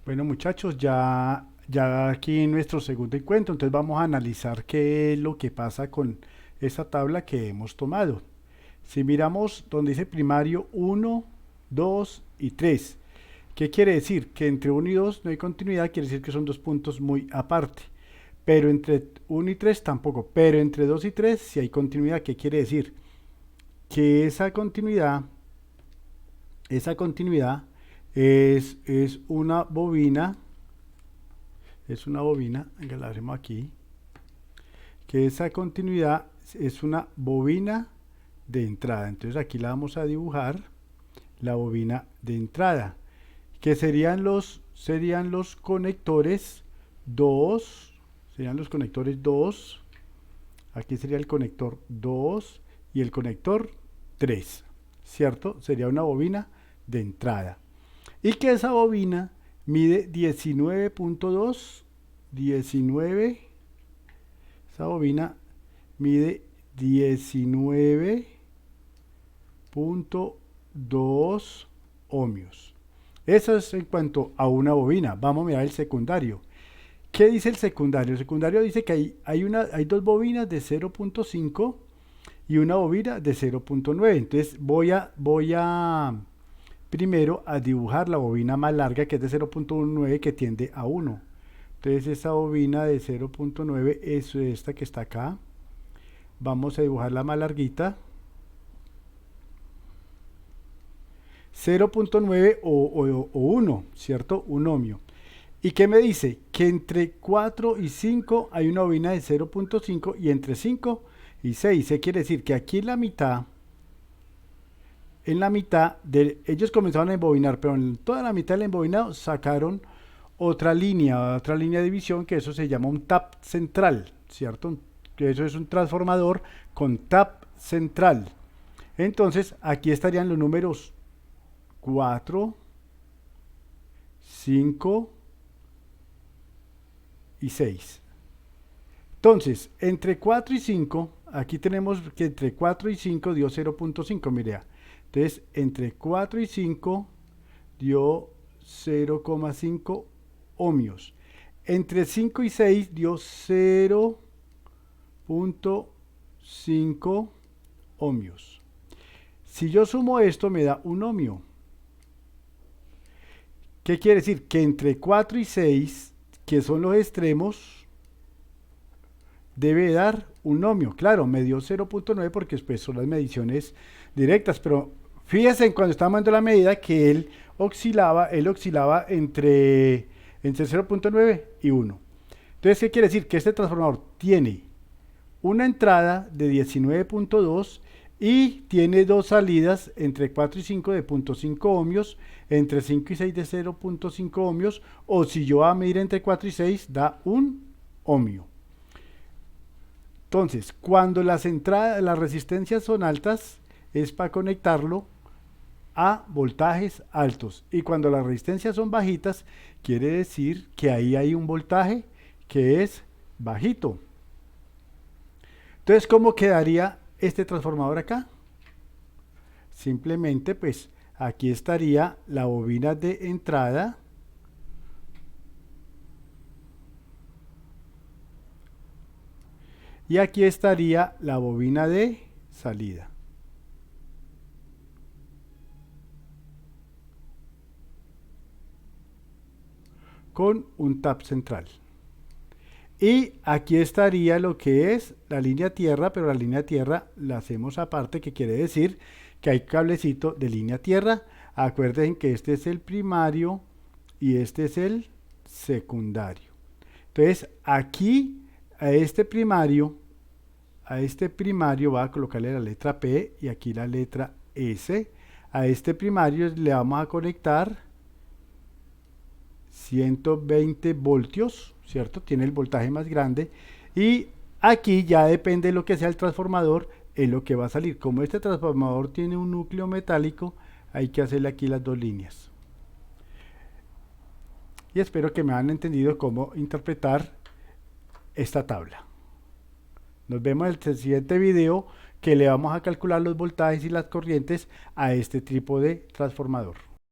Bueno, muchachos, ya aquí en nuestro segundo encuentro, entonces vamos a analizar qué es lo que pasa con esa tabla que hemos tomado. Si miramos donde dice primario uno, 2 y 3, ¿qué quiere decir? Que entre uno y 2 no hay continuidad, quiere decir que son dos puntos muy aparte. Pero entre uno y 3 tampoco, pero entre 2 y 3 sí hay continuidad. ¿Qué quiere decir? Que esa continuidad es una bobina, venga, la abrimos aquí, que esa continuidad es una bobina de entrada. Entonces aquí la vamos a dibujar, la bobina de entrada, que serían los conectores 2, aquí sería el conector 2 y el conector 3, ¿cierto? Sería una bobina de entrada. Y que esa bobina mide 19.2, 19, esa bobina mide 19.2 ohmios. Eso es en cuanto a una bobina. Vamos a mirar el secundario. ¿Qué dice el secundario? El secundario dice que hay dos bobinas de 0.5 y una bobina de 0.9. Entonces voy a primero a dibujar la bobina más larga, que es de 0.9, que tiende a 1. Entonces esa bobina de 0.9 es esta que está acá. Vamos a dibujar la más larguita. 0.9 o 1, ¿cierto? Un ohmio. ¿Y qué me dice? Que entre 4 y 5 hay una bobina de 0.5 y entre 5 y 6. ¿Qué quiere decir? Que aquí en la mitad, ellos comenzaron a embobinar, pero en toda la mitad del embobinado sacaron otra línea de división, que eso se llama un tap central, ¿cierto? Que eso es un transformador con tap central. Entonces, aquí estarían los números 4, 5 y 6. Entonces, entre 4 y 5, aquí tenemos que entre 4 y 5 dio 0.5, mire. Entonces, entre 4 y 5 dio 0,5 ohmios. Entre 5 y 6 dio 0.5 ohmios. Si yo sumo esto, me da un ohmio. ¿Qué quiere decir? Que entre 4 y 6, que son los extremos, debe dar un ohmio. Claro, me dio 0.9 porque después son las mediciones directas, pero fíjense cuando estamos dando la medida que él oscilaba entre 0.9 y 1. Entonces, ¿qué quiere decir? Que este transformador tiene una entrada de 19.2 y tiene dos salidas entre 4 y 5 de 0.5 ohmios, entre 5 y 6 de 0.5 ohmios, o si yo voy a medir entre 4 y 6 da un ohmio. Entonces, cuando las resistencias son altas, es para conectarlo a voltajes altos. Y cuando las resistencias son bajitas, quiere decir que ahí hay un voltaje que es bajito. Entonces, ¿cómo quedaría este transformador acá? Simplemente, pues, aquí estaría la bobina de entrada. Y aquí estaría la bobina de salida. Con un tap central. Y aquí estaría lo que es la línea tierra, pero la línea tierra la hacemos aparte, que quiere decir que hay cablecito de línea tierra. Acuérdense que este es el primario y este es el secundario. Entonces aquí a este primario va a colocarle la letra P y aquí la letra S. A este primario le vamos a conectar 120 voltios, ¿cierto? Tiene el voltaje más grande. Y aquí ya depende de lo que sea el transformador, es lo que va a salir. Como este transformador tiene un núcleo metálico, hay que hacerle aquí las dos líneas. Y espero que me hayan entendido cómo interpretar esta tabla. Nos vemos en el siguiente video, que le vamos a calcular los voltajes y las corrientes a este tipo de transformador.